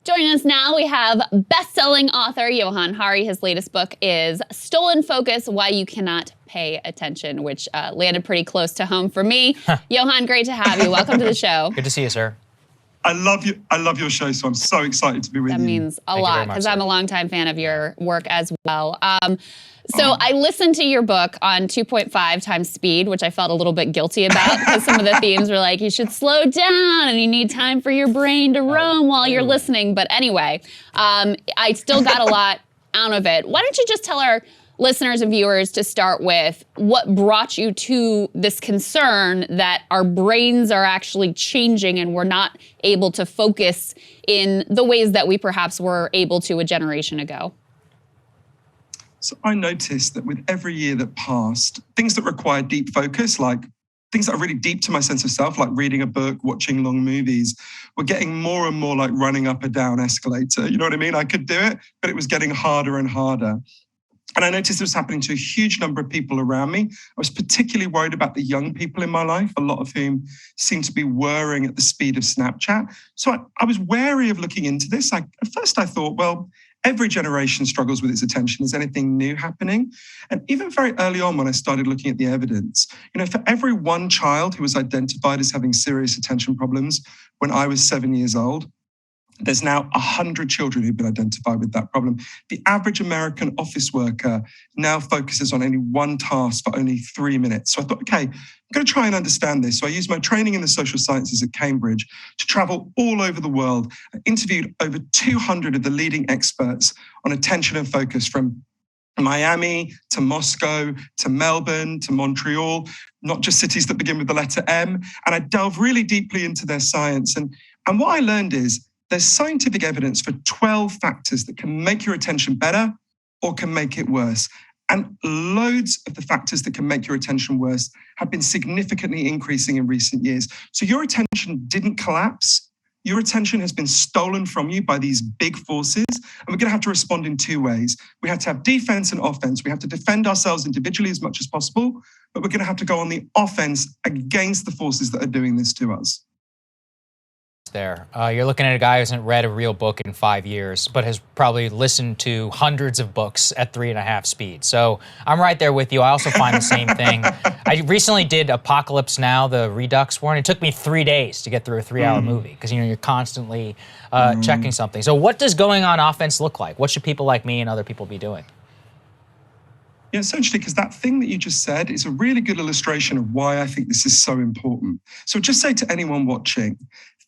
Joining us now, we have best-selling author Johann Hari. His latest book is Stolen Focus, Why You Cannot Pay Attention, which landed pretty close to home for me. Johann, great to have you. Welcome to the show. Good to see you, sir. I love you. I love your show, so I'm so excited to be with you. That means a lot, because I'm a longtime fan of your work as well. I listened to your book on 2.5 times speed, which I felt a little bit guilty about, because some of the themes were like, you should slow down and you need time for your brain to roam while you're listening. But anyway, I still got a lot out of it. Why don't you just tell our listeners and viewers to start with what brought you to this concern that our brains are actually changing and we're not able to focus in the ways that we perhaps were able to a generation ago? So I noticed that with every year that passed, things that require deep focus, like things that are really deep to my sense of self, like reading a book, watching long movies, were getting more and more like running up a down escalator. You know what I mean? I could do it, but it was getting harder and harder. And I noticed it was happening to a huge number of people around me. I was particularly worried about the young people in my life, a lot of whom seemed to be whirring at the speed of Snapchat. So I was wary of looking into this. At first I thought, well, every generation struggles with its attention. Is anything new happening? And even very early on when I started looking at the evidence, for every one child who was identified as having serious attention problems when I was 7 years old, there's now 100 children who've been identified with that problem. The average American office worker now focuses on only one task for only 3 minutes. So I thought, okay, I'm going to try and understand this. So I used my training in the social sciences at Cambridge to travel all over the world. I interviewed over 200 of the leading experts on attention and focus, from Miami to Moscow to Melbourne to Montreal, not just cities that begin with the letter M. And I delved really deeply into their science. And what I learned is there's scientific evidence for 12 factors that can make your attention better or can make it worse. And loads of the factors that can make your attention worse have been significantly increasing in recent years. So your attention didn't collapse. Your attention has been stolen from you by these big forces. And we're going to have to respond in two ways. We have to have defense and offense. We have to defend ourselves individually as much as possible, but we're going to have to go on the offense against the forces that are doing this to us. There. You're looking at a guy who hasn't read a real book in 5 years, but has probably listened to hundreds of books at 3.5 speed. So I'm right there with you. I also find the same thing. I recently did Apocalypse Now, the Redux one. It took me 3 days to get through a 3-hour movie, because you're constantly checking something. So what does going on offense look like? What should people like me and other people be doing? Yeah, it's so interesting, because that thing that you just said is a really good illustration of why I think this is so important. So just say to anyone watching,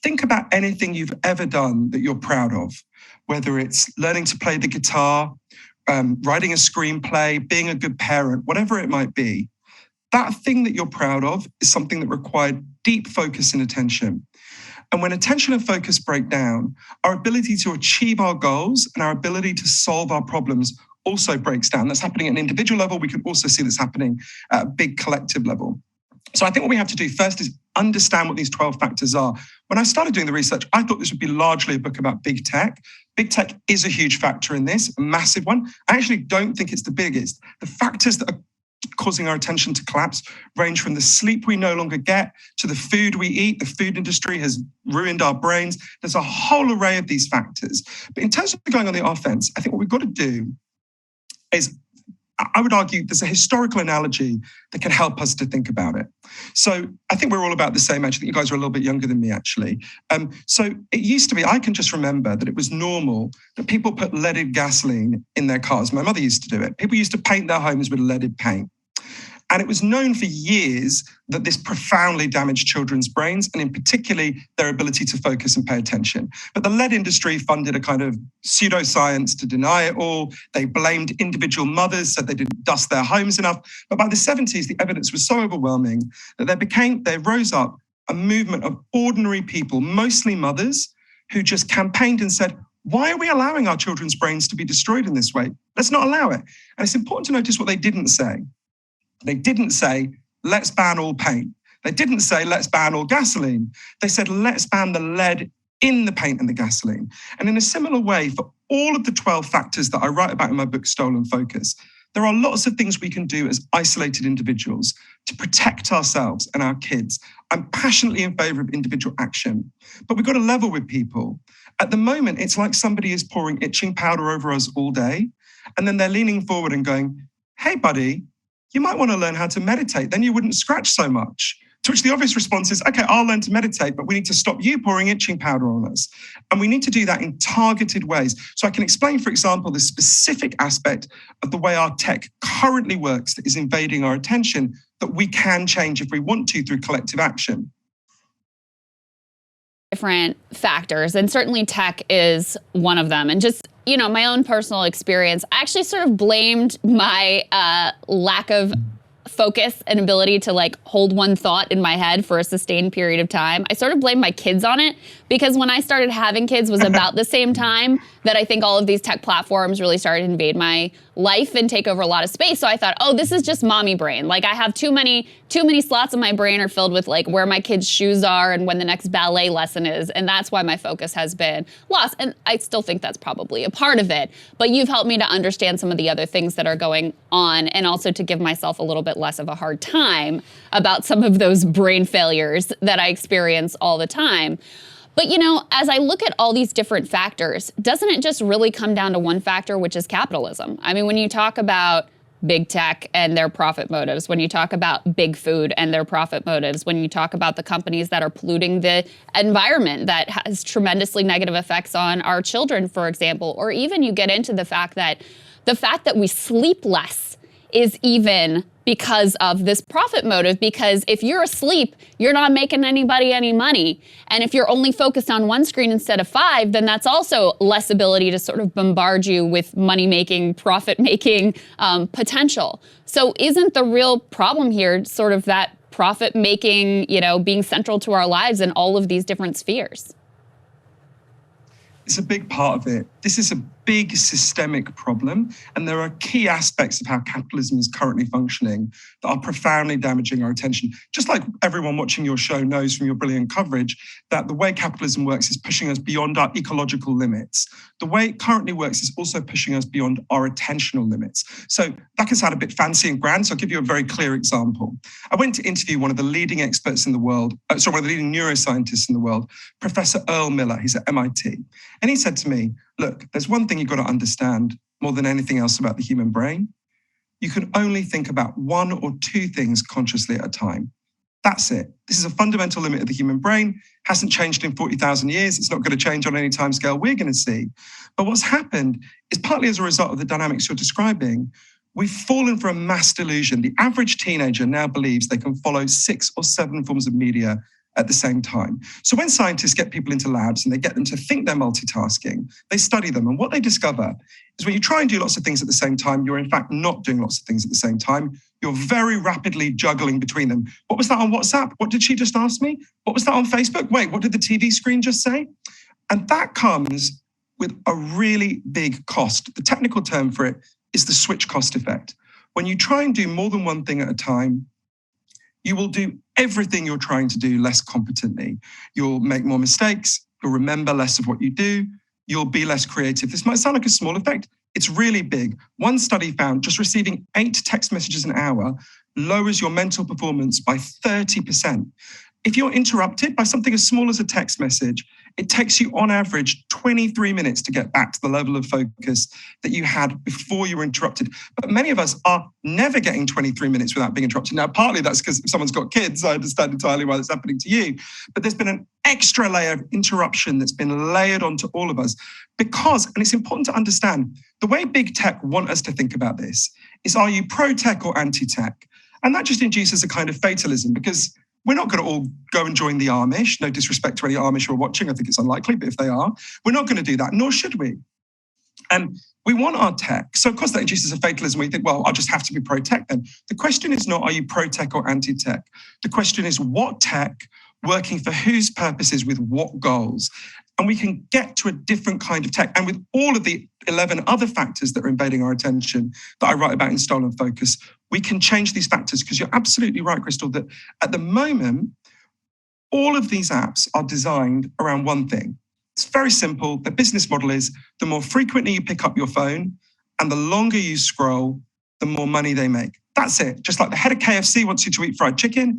think about anything you've ever done that you're proud of, whether it's learning to play the guitar, writing a screenplay, being a good parent, whatever it might be. That thing that you're proud of is something that required deep focus and attention. And when attention and focus break down, our ability to achieve our goals and our ability to solve our problems also breaks down. That's happening at an individual level. We can also see this happening at a big collective level. So I think what we have to do first is understand what these 12 factors are. When I started doing the research, I thought this would be largely a book about big tech. Big tech is a huge factor in this, a massive one. I actually don't think it's the biggest. The factors that are causing our attention to collapse range from the sleep we no longer get to the food we eat. The food industry has ruined our brains. There's a whole array of these factors. But in terms of going on the offense, I think what we've got to do is, I would argue there's a historical analogy that can help us to think about it. So I think we're all about the same age. I think you guys are a little bit younger than me, actually. So it used to be, I can just remember that it was normal that people put leaded gasoline in their cars. My mother used to do it. People used to paint their homes with leaded paint. And it was known for years that this profoundly damaged children's brains, and in particular, their ability to focus and pay attention. But the lead industry funded a kind of pseudoscience to deny it all. They blamed individual mothers, said they didn't dust their homes enough. But by the 70s, the evidence was so overwhelming that there rose up a movement of ordinary people, mostly mothers, who just campaigned and said, why are we allowing our children's brains to be destroyed in this way? Let's not allow it. And it's important to notice what they didn't say. They didn't say, let's ban all paint. They didn't say, let's ban all gasoline. They said, let's ban the lead in the paint and the gasoline. And in a similar way, for all of the 12 factors that I write about in my book, Stolen Focus, there are lots of things we can do as isolated individuals to protect ourselves and our kids. I'm passionately in favor of individual action, but we've got to level with people. At the moment, it's like somebody is pouring itching powder over us all day, and then they're leaning forward and going, hey, buddy, you might want to learn how to meditate. Then you wouldn't scratch so much. To which the obvious response is, okay, I'll learn to meditate, but we need to stop you pouring itching powder on us. And we need to do that in targeted ways. So I can explain, for example, the specific aspect of the way our tech currently works that is invading our attention that we can change if we want to through collective action. Different factors, and certainly tech is one of them. And just, my own personal experience, I actually sort of blamed my lack of focus and ability to hold one thought in my head for a sustained period of time. I sort of blamed my kids on it, because when I started having kids was about the same time that I think all of these tech platforms really started to invade my life and take over a lot of space. So I thought, oh, this is just mommy brain. I have too many slots in my brain are filled with where my kids' shoes are and when the next ballet lesson is. And that's why my focus has been lost. And I still think that's probably a part of it. But you've helped me to understand some of the other things that are going on, and also to give myself a little bit less of a hard time about some of those brain failures that I experience all the time. But, as I look at all these different factors, doesn't it just really come down to one factor, which is capitalism? I mean, when you talk about big tech and their profit motives, when you talk about big food and their profit motives, when you talk about the companies that are polluting the environment that has tremendously negative effects on our children, for example, or even you get into the fact that we sleep less is even because of this profit motive. Because if you're asleep, you're not making anybody any money. And if you're only focused on one screen instead of 5, then that's also less ability to sort of bombard you with money-making, profit-making potential. So isn't the real problem here sort of that profit-making, being central to our lives in all of these different spheres? It's a big part of it. This is a big systemic problem, and there are key aspects of how capitalism is currently functioning that are profoundly damaging our attention. Just like everyone watching your show knows from your brilliant coverage, that the way capitalism works is pushing us beyond our ecological limits. The way it currently works is also pushing us beyond our attentional limits. So that can sound a bit fancy and grand, so I'll give you a very clear example. I went to interview one of the leading experts in the world, one of the leading neuroscientists in the world, Professor Earl Miller. He's at MIT. And he said to me, look, there's one thing you've got to understand more than anything else about the human brain. You can only think about 1 or 2 things consciously at a time. That's it. This is a fundamental limit of the human brain. Hasn't changed in 40,000 years. It's not going to change on any timescale we're going to see. But what's happened is partly as a result of the dynamics you're describing, we've fallen for a mass delusion. The average teenager now believes they can follow 6 or 7 forms of media at the same time. So when scientists get people into labs and they get them to think they're multitasking, they study them. And what they discover is when you try and do lots of things at the same time, you're in fact not doing lots of things at the same time. You're very rapidly juggling between them. What was that on WhatsApp? What did she just ask me? What was that on Facebook? Wait, what did the TV screen just say? And that comes with a really big cost. The technical term for it is the switch cost effect. When you try and do more than one thing at a time, you will do everything you're trying to do less competently. You'll make more mistakes. You'll remember less of what you do. You'll be less creative. This might sound like a small effect. It's really big. One study found just receiving 8 text messages an hour lowers your mental performance by 30%. If you're interrupted by something as small as a text message, it takes you on average 23 minutes to get back to the level of focus that you had before you were interrupted. But many of us are never getting 23 minutes without being interrupted. Now, partly that's because if someone's got kids, I understand entirely why that's happening to you. But there's been an extra layer of interruption that's been layered onto all of us because, and it's important to understand, the way big tech want us to think about this is, are you pro-tech or anti-tech? And that just induces a kind of fatalism because we're not going to all go and join the Amish. No disrespect to any Amish who are watching. I think it's unlikely, but if they are, we're not going to do that, nor should we. And we want our tech. So, of course, that induces a fatalism where you think, well, I'll just have to be pro-tech then. The question is not, are you pro-tech or anti-tech? The question is, what tech working for whose purposes with what goals? And we can get to a different kind of tech. And with all of the 11 other factors that are invading our attention that I write about in Stolen Focus, we can change these factors because you're absolutely right, Krystal, that at the moment, all of these apps are designed around one thing. It's very simple. The business model is the more frequently you pick up your phone and the longer you scroll, the more money they make. That's it. Just like the head of KFC wants you to eat fried chicken,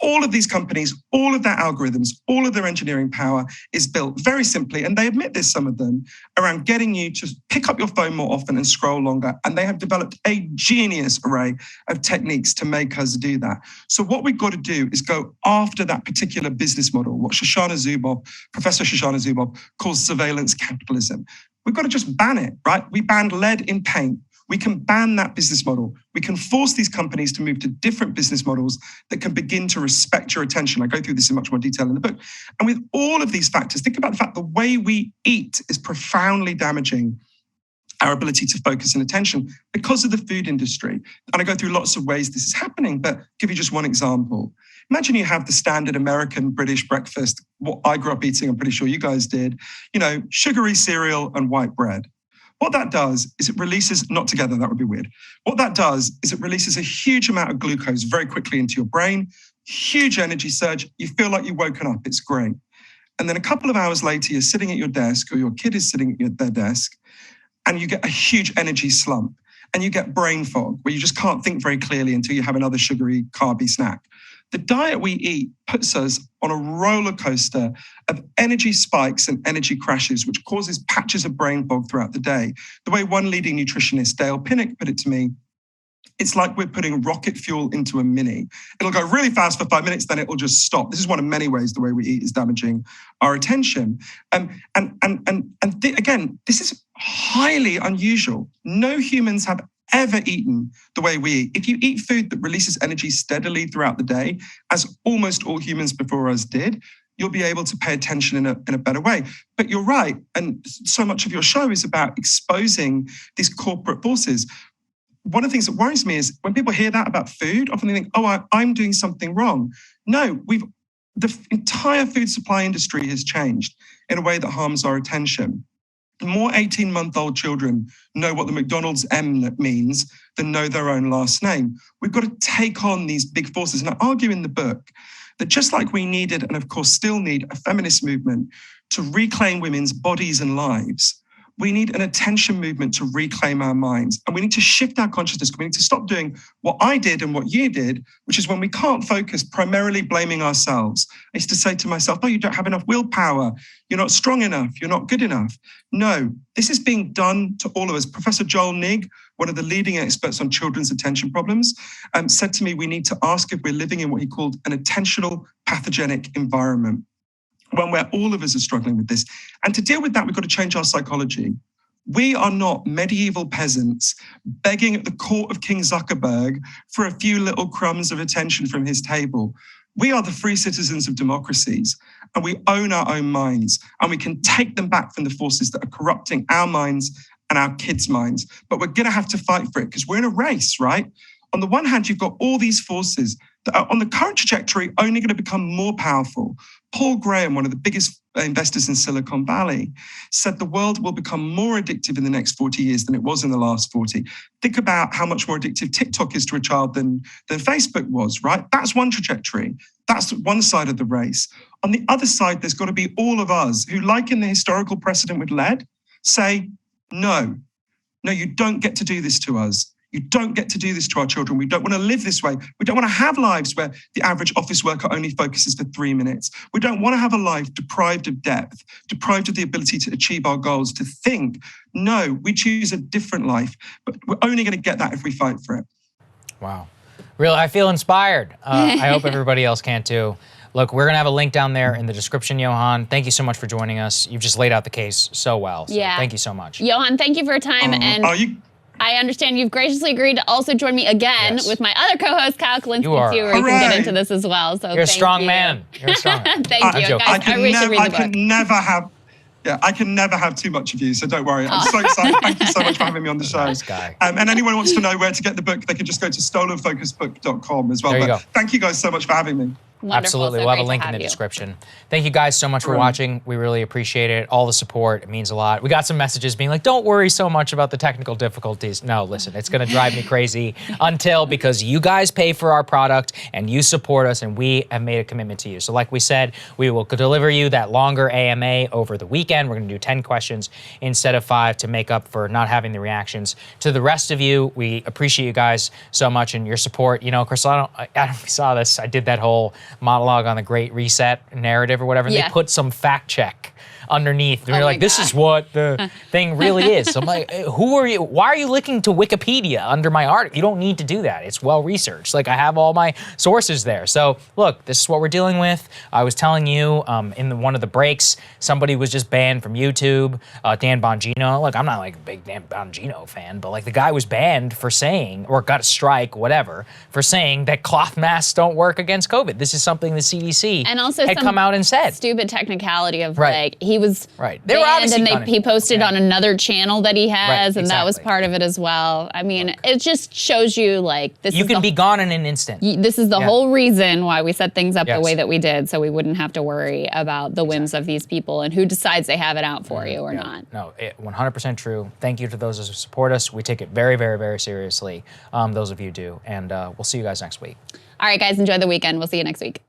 all of these companies, all of their algorithms, all of their engineering power is built very simply, and they admit this, some of them, around getting you to pick up your phone more often and scroll longer. And they have developed a genius array of techniques to make us do that. So what we've got to do is go after that particular business model, what Professor Shoshana Zuboff calls surveillance capitalism. We've got to just ban it, right? We banned lead in paint. We can ban that business model. We can force these companies to move to different business models that can begin to respect your attention. I go through this in much more detail in the book. And with all of these factors, think about the fact the way we eat is profoundly damaging our ability to focus and attention because of the food industry. And I go through lots of ways this is happening, but I'll give you just one example. Imagine you have the standard American British breakfast, what I grew up eating, I'm pretty sure you guys did, sugary cereal and white bread. What that does is it releases, not together, that would be weird. What that does is it releases a huge amount of glucose very quickly into your brain, huge energy surge. You feel like you've woken up. It's great. And then a couple of hours later, you're sitting at your desk or your kid is sitting at their desk and you get a huge energy slump and you get brain fog where you just can't think very clearly until you have another sugary, carby snack. The diet we eat puts us on a roller coaster of energy spikes and energy crashes, which causes patches of brain fog throughout the day. The way one leading nutritionist, Dale Pinnock, put it to me, it's like we're putting rocket fuel into a Mini. It'll go really fast for 5 minutes, then it'll just stop. This is one of many ways the way we eat is damaging our attention. Again, this is highly unusual. No humans have ever eaten the way we eat. If you eat food that releases energy steadily throughout the day, as almost all humans before us did, you'll be able to pay attention in a better way. But you're right, and so much of your show is about exposing these corporate forces. One of the things that worries me is when people hear that about food, often they think, I'm doing something wrong. No, the entire food supply industry has changed in a way that harms our attention. More 18-month-old children know what the McDonald's M means than know their own last name. We've got to take on these big forces. And I argue in the book that just like we needed, and of course still need, a feminist movement to reclaim women's bodies and lives, we need an attention movement to reclaim our minds. And we need to shift our consciousness. We need to stop doing what I did and what you did, which is when we can't focus, primarily blaming ourselves. I used to say to myself, you don't have enough willpower. You're not strong enough. You're not good enough. No, this is being done to all of us. Professor Joel Nigg, one of the leading experts on children's attention problems, said to me, we need to ask if we're living in what he called an attentional pathogenic environment, one where all of us are struggling with this. And to deal with that, we've got to change our psychology. We are not medieval peasants begging at the court of King Zuckerberg for a few little crumbs of attention from his table. We are the free citizens of democracies, and we own our own minds, and we can take them back from the forces that are corrupting our minds and our kids' minds. But we're going to have to fight for it because we're in a race, right? On the one hand, you've got all these forces that are on the current trajectory only going to become more powerful. Paul Graham, one of the biggest investors in Silicon Valley, said the world will become more addictive in the next 40 years than it was in the last 40. Think about how much more addictive TikTok is to a child than Facebook was, right? That's one trajectory. That's one side of the race. On the other side, there's got to be all of us who, like in the historical precedent with lead, say, no, you don't get to do this to us. You don't get to do this to our children. We don't want to live this way. We don't want to have lives where the average office worker only focuses for 3 minutes. We don't want to have a life deprived of depth, deprived of the ability to achieve our goals, to think. No, we choose a different life, but we're only going to get that if we fight for it. Wow. Really, I feel inspired. I hope everybody else can too. Look, we're going to have a link down there in the description, Johann. Thank you so much for joining us. You've just laid out the case so well. So thank you so much. Johann, thank you for your time. I understand you've graciously agreed to also join me again with my other co-host, Kyle Kalinske, where you can get into this as well. So You're a strong man. You're a strong man. Thank you. Guys, I really should read the book. I can never have too much of you, so don't worry. I'm so excited. Thank you so much for having me on the show. Nice guy. And anyone who wants to know where to get the book, they can just go to stolenfocusbook.com as well. There you go. Thank you guys so much for having me. Wonderful. Absolutely. We'll have a link in the description. Thank you guys so much for watching. We really appreciate it. All the support. It means a lot. We got some messages being like, don't worry so much about the technical difficulties. No, listen, it's going to drive me crazy because you guys pay for our product and you support us and we have made a commitment to you. So like we said, we will deliver you that longer AMA over the weekend. We're going to do 10 questions instead of 5 to make up for not having the reactions. To the rest of you, we appreciate you guys so much and your support. You know, Krystal, I don't know if you saw this. I did that whole monologue on the Great Reset narrative or whatever, and they put some fact check underneath. They're like, this is what the thing really is. So I'm like, who are you? Why are you looking to Wikipedia under my article? You don't need to do that. It's well researched. Like, I have all my sources there. So look, this is what we're dealing with. I was telling you in one of the breaks, somebody was just banned from YouTube. Dan Bongino. Look, I'm not like a big Dan Bongino fan, but like the guy was banned for saying, or got a strike, whatever, for saying that cloth masks don't work against COVID. This is something the CDC and also had come out and said. Stupid technicality of like, he was They were banned obviously and he posted on another channel that he has, and that was part of it as well. I mean, it just shows you like this. You can be gone in an instant. This is the whole reason why we set things up the way that we did, so we wouldn't have to worry about the whims of these people and who decides they have it out for you or not. No, 100% true. Thank you to those who support us. We take it very, very, very seriously. Those of you do, and we'll see you guys next week. All right, guys, enjoy the weekend. We'll see you next week.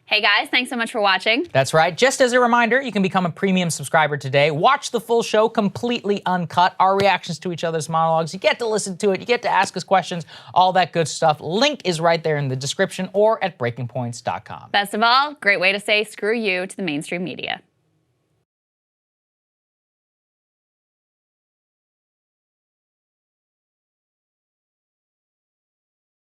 Hey guys, thanks so much for watching. That's right. Just as a reminder, you can become a premium subscriber today. Watch the full show completely uncut, our reactions to each other's monologues. You get to listen to it, you get to ask us questions, all that good stuff. Link is right there in the description or at breakingpoints.com. Best of all, great way to say screw you to the mainstream media.